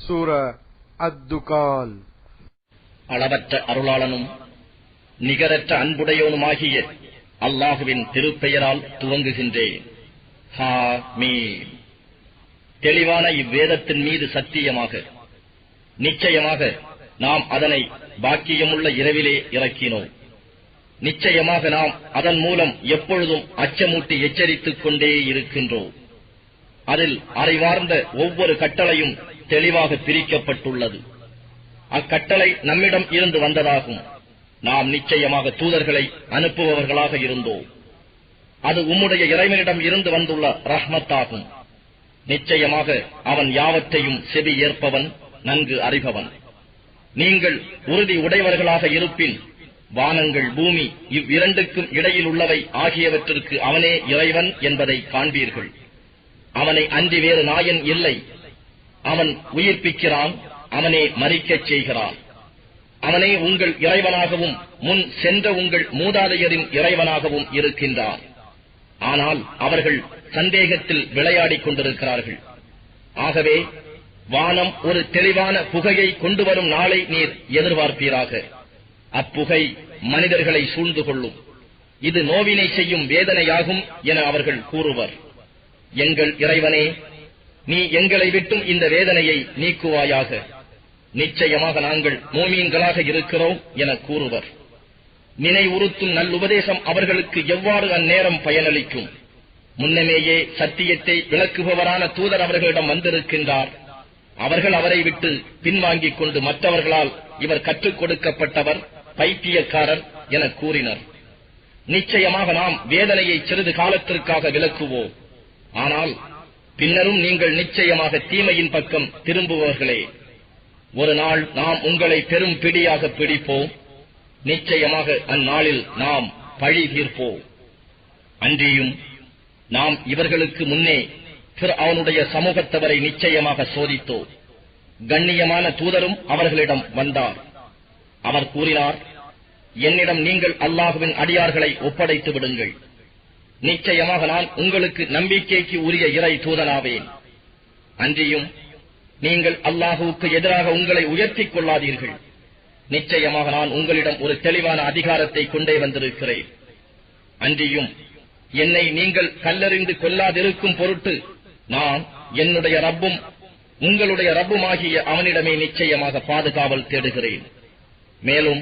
சூரா அத்-துகான். அளவற்ற அருளாளனும் நிகரற்ற அன்புடையவனுமாகிய அல்லாஹுவின் திருப்பெயரால் துவங்குகின்றேன். ஹாமீம். தெளிவான இவ்வேதத்தின் மீது சத்தியமாக, நிச்சயமாக நாம் அதனை பாக்கியமுள்ள இரவிலே இறக்கினோம். நிச்சயமாக நாம் அதன் மூலம் எப்பொழுதும் அச்சமூட்டி எச்சரித்துக் கொண்டே இருக்கின்றோம். அதில் அறிவார்ந்த ஒவ்வொரு கட்டளையும் தெளிவாக பிரிக்கப்பட்டுள்ளது. அக்கட்டளை நம்மிடம் இருந்து வந்ததாகும். நாம் நிச்சயமாக தூதர்களை அனுப்புபவர்களாக இருந்தோம். அது உம்முடைய இறைவனிடம் இருந்து வந்துள்ள ரஹ்மத்தாகும். நிச்சயமாக அவன் யாவற்றையும் செவி ஏற்பவன், நன்கு அறிபவன். நீங்கள் உறுதி உடையவர்களாக இருப்பின் வானங்கள், பூமி இவ்விரண்டுக்கும் இடையில் உள்ளவை ஆகியவற்றிற்கு அவனே இறைவன் என்பதை காண்பீர்கள். அவனை அன்றி வேறு நாயன் இல்லை. அவன் உயிர்ப்பிக்கிறான், அவனே மரிக்கச் செய்கிறான். அவனே உங்கள் இறைவனாகவும் முன் சென்ற உங்கள் மூதாதையரின் இறைவனாகவும் இருக்கின்றான். ஆனால் அவர்கள் சந்தேகத்தில் விளையாடிக் கொண்டிருக்கிறார்கள். ஆகவே வானம் ஒரு தெளிவான புகையை கொண்டு வரும் நாளை நீர் எதிர்பார்ப்பீராக. அப்புகை மனிதர்களை சூழ்ந்து கொள்ளும். இது நோவினை செய்யும் வேதனையாகும் என அவர்கள் கூறுவர். எங்கள் இறைவனே, நீ எங்களை விட்டும் இந்த வேதனையை நீக்குவாயாக. நிச்சயமாக நாங்கள் மூமீன்களாக இருக்கிறோம் என கூறுவர். நினைவுறுத்தும் நல்லுபதேசம் அவர்களுக்கு எவ்வாறு அந்நேரம் பயனளிக்கும்? முன்னமேயே சத்தியத்தை விளக்குபவரான தூதர் அவர்களிடம் வந்திருக்கின்றார். அவர்கள் அவரை விட்டு பின்வாங்கிக் கொண்டு மற்றவர்களால் இவர் கற்றுக் கொடுக்கப்பட்டவர், பைத்தியக்காரர் என கூறினர். நிச்சயமாக நாம் வேதனையை சிறிது காலத்திற்காக விலக்குவோம். ஆனால் பின்னரும் நீங்கள் நிச்சயமாக தீமையின் பக்கம் திரும்புபவர்களே. ஒரு நாள் நாம் உங்களை பெரும் பிடியாக பிடிப்போம். நிச்சயமாக அந்நாளில் நாம் பழி தீர்ப்போம். அன்றியும் நாம் இவர்களுக்கு முன்னே ஃபிர்அவுனுடைய சமூகத்தவரை நிச்சயமாக சோதித்தோம். கண்ணியமான தூதரும் அவர்களிடம் வந்தார். அவர் கூறினார், என்னிடம் நீங்கள் அல்லாஹுவின் அடியார்களை ஒப்படைத்து விடுங்கள். நிச்சயமாக நான் உங்களுக்கு நம்பிக்கைக்கு உரிய இறை தூதனாவேன். அன்றியும் நீங்கள் அல்லாஹுவுக்கு எதிராக உங்களை உயர்த்திக் கொள்ளாதீர்கள். நிச்சயமாக நான் உங்களிடம் ஒரு தெளிவான அதிகாரத்தை கொண்டே வந்திருக்கிறேன். அன்றியும் என்னை நீங்கள் கல்லறிந்து கொள்ளாதிருக்கும் பொருட்டு நான் என்னுடைய ரப்பும் உங்களுடைய ரப்புமாகிய அவனிடமே நிச்சயமாக பாதுகாவல் தேடுகிறேன். மேலும்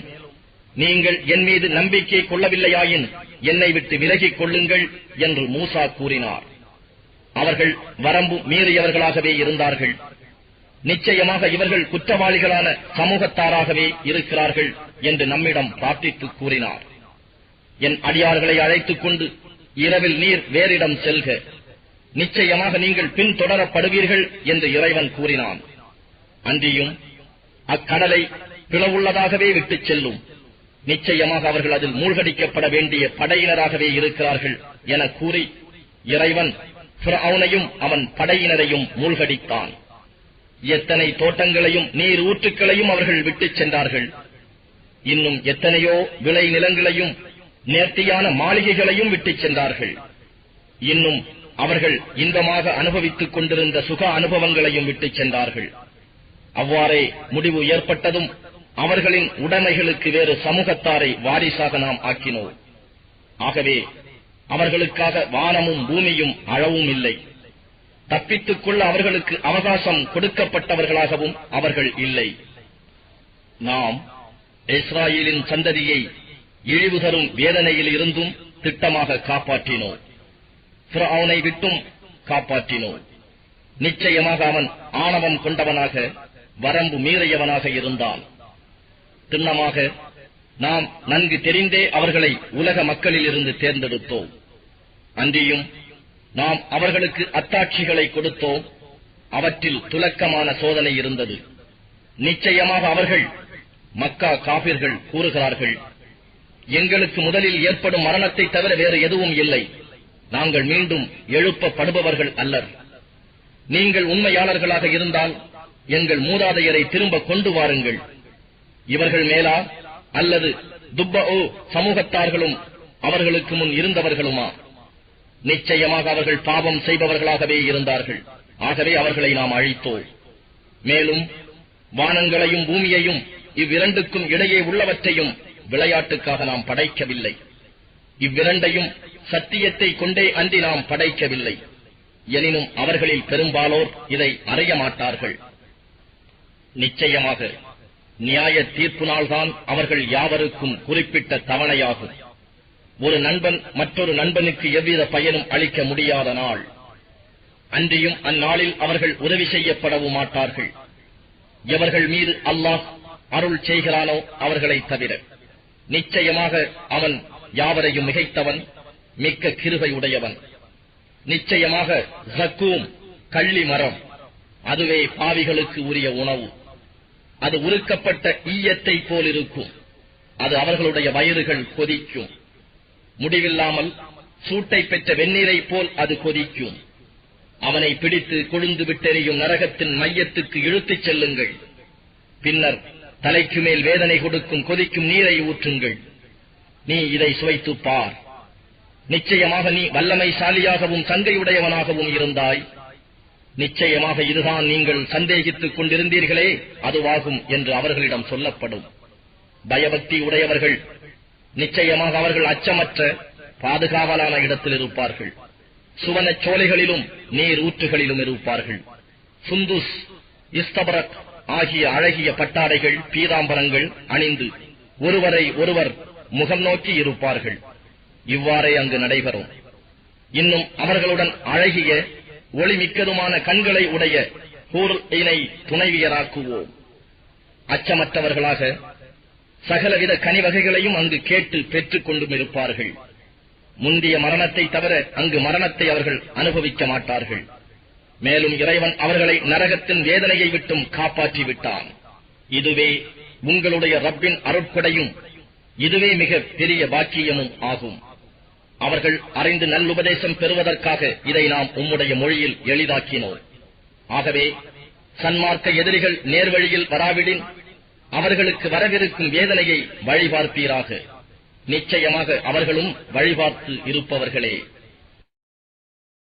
நீங்கள் என் மீது நம்பிக்கை கொள்ளவில்லையாயின் என்னை விட்டு விலகிக் கொள்ளுங்கள் என்று மூசா கூறினார். அவர்கள் வரம்பு மீறியவர்களாகவே இருந்தார்கள். நிச்சயமாக இவர்கள் குற்றவாளிகளான சமூகத்தாராகவே இருக்கிறார்கள் என்று நம்மிடம் பிரார்த்தித்து கூறினார். என் அடியார்களை அழைத்துக் கொண்டு இரவில் நீர் வேறிடம் செல்க. நிச்சயமாக நீங்கள் பின்தொடரப்படுவீர்கள் என்று இறைவன் கூறினான். அன்றியும் அக்கடலை பிளவுள்ளதாகவே விட்டுச் செல்லும். நிச்சயமாக அவர்கள் அதில் மூழ்கடிக்கப்பட வேண்டிய படையினராகவே இருக்கிறார்கள் என கூறி இறைவன் ஃபிர்அவுனையும் அவன் படையினரையும் மூழ்கடித்தான். எத்தனை தோட்டங்களையும் நீர் ஊற்றுக்களையும் அவர்கள் விட்டுச் சென்றார்கள். இன்னும் எத்தனையோ விளை நிலங்களையும் நேர்த்தியான மாளிகைகளையும் விட்டுச் சென்றார்கள். இன்னும் அவர்கள் இன்பமாக அனுபவித்துக் கொண்டிருந்த சுக அனுபவங்களையும் விட்டுச் சென்றார்கள். அவ்வாறே முடிவு ஏற்பட்டதும் அவர்களின் உடைமைகளுக்கு வேறு சமூகத்தாரை வாரிசாக நாம் ஆக்கினோம். ஆகவே அவர்களுக்காக வானமும் பூமியும் அளவும் இல்லை. தப்பித்துக் கொள்ள அவர்களுக்கு அவகாசம் கொடுக்கப்பட்டவர்களாகவும் அவர்கள் இல்லை. நாம் இஸ்ராயேலின் சந்ததியை இழிவு தரும் வேதனையில் இருந்தும் திட்டமாக காப்பாற்றினோம். ஃபிர்அவுனை விட்டும் காப்பாற்றினோம். நிச்சயமாக அவன் ஆணவம் கொண்டவனாக, வரம்பு மீறியவனாக இருந்தான். திண்ணமாக நாம் நன்கு தெரிந்தே அவர்களை உலக மக்களில் இருந்து தேர்ந்தெடுத்தோம். அன்றியும் நாம் அவர்களுக்கு அத்தாட்சிகளை கொடுத்தோம். அவற்றில் துலக்கமான சோதனை இருந்தது. நிச்சயமாக அவர்கள், மக்கா காபிர்கள் கூறுகிறார்கள், எங்களுக்கு முதலில் ஏற்படும் மரணத்தை தவிர வேறு எதுவும் இல்லை. நாங்கள் மீண்டும் எழுப்பப்படுபவர்கள் அல்லர். நீங்கள் உண்மையாளர்களாக இருந்தால் எங்கள் மூதாதையரை திரும்ப கொண்டு வாருங்கள். இவர்கள் மேலா அல்லது துப்பஓ சமூகத்தார்களும் அவர்களுக்கு முன் இருந்தவர்களுமா? நிச்சயமாக அவர்கள் பாவம் செய்பவர்களாகவே இருந்தார்கள். ஆகவே அவர்களை நாம் அழித்தோம். மேலும் வானங்களையும் பூமியையும் இவ்விரண்டுக்கும் இடையே உள்ளவற்றையும் விளையாட்டுக்காக நாம் படைக்கவில்லை. இவ்விரண்டையும் சத்தியத்தை கொண்டே அன்றி நாம் படைக்கவில்லை. எனினும் அவர்களில் பெரும்பாலோர் இதை அறிய மாட்டார்கள். நிச்சயமாக நியாய தீர்ப்பு நாள்தான் அவர்கள் யாவருக்கும் குறிப்பிட்ட தவணையாகும். ஒரு நண்பன் மற்றொரு நண்பனுக்கு எவ்வித பயனும் அளிக்க முடியாத நாள். அன்றியும் அந்நாளில் அவர்கள் உதவி செய்யப்படவும் மாட்டார்கள். எவர்கள் மீது அல்லாஹ் அருள் செய்கிறானோ அவர்களை தவிர. நிச்சயமாக அவன் யாவரையும் மிகைத்தவன், மிக்க கிருபை உடையவன். நிச்சயமாக ஜக்கூம் கள்ளி மரம், அதுவே பாவிகளுக்கு உரிய உணவு. அது உருக்கப்பட்ட ஈயத்தை போல் இருக்கும். அது அவர்களுடைய வயிறுகள் கொதிக்கும். முடிவில்லாமல் சூட்டை பெற்ற வெந்நீரை போல் அது கொதிக்கும். அவனை பிடித்து கொழுந்து விட்டெறியும் நரகத்தின் மையத்துக்கு இழுத்துச் செல்லுங்கள். பின்னர் தலைக்கு மேல் வேதனை கொடுக்கும் கொதிக்கும் நீரை ஊற்றுங்கள். நீ இதை சுவைத்துப் பார். நிச்சயமாக நீ வல்லமைசாலியாகவும் சங்கையுடையவனாகவும் இருந்தாய். நிச்சயமாக இதுதான் நீங்கள் சந்தேகித்துக் கொண்டிருந்தீர்களே அதுவாகும் என்று அவர்களிடம் சொல்லப்படும். பயபக்தி உடையவர்கள் நிச்சயமாக அவர்கள் அச்சமற்ற பாதுகாவலான இடத்தில் இருப்பார்கள். சுவனச் சோலைகளிலும் நீர் ஊற்றுகளிலும் இருப்பார்கள். சுந்துஸ், இஸ்தபரக் ஆகிய அழகிய பட்டாடைகள், பீதாம்பரங்கள் அணிந்து ஒருவரை ஒருவர் முகம் நோக்கி இருப்பார்கள். இவ்வாறே அங்கு நடைபெறும். இன்னும் அவர்களுடன் அழகிய ஒளிமிக்கதுமான கண்களை உடைய ஹூர் இனை துணைவியராக்குவோம். அச்சமற்றவர்களாக சகலவித கனிவகைகளையும் அங்கு கேட்டு பெற்றுக் கொண்டும் இருப்பார்கள். முந்திய மரணத்தை தவிர அங்கு மரணத்தை அவர்கள் அனுபவிக்க மாட்டார்கள். மேலும் இறைவன் அவர்களை நரகத்தின் வேதனையை விட்டும் காப்பாற்றி விட்டான். இதுவே உங்களுடைய ரப்பின் அருட்கொடையும் இதுவே மிக பெரிய பாக்கியமும் ஆகும். அவர்கள் அறிந்து நல்லுபதேசம் பெறுவதற்காக இதை நாம் உம்முடைய மொழியில் எளிதாக்கினோம். ஆகவே சன்மார்க்க எதிரிகள் நேர்வழியில் வராவிடின் அவர்களுக்கு வரவிருக்கும் வேதனையை வழிபார்ப்பீராக. நிச்சயமாக அவர்களும் வழிபார்த்து இருப்பவர்களே.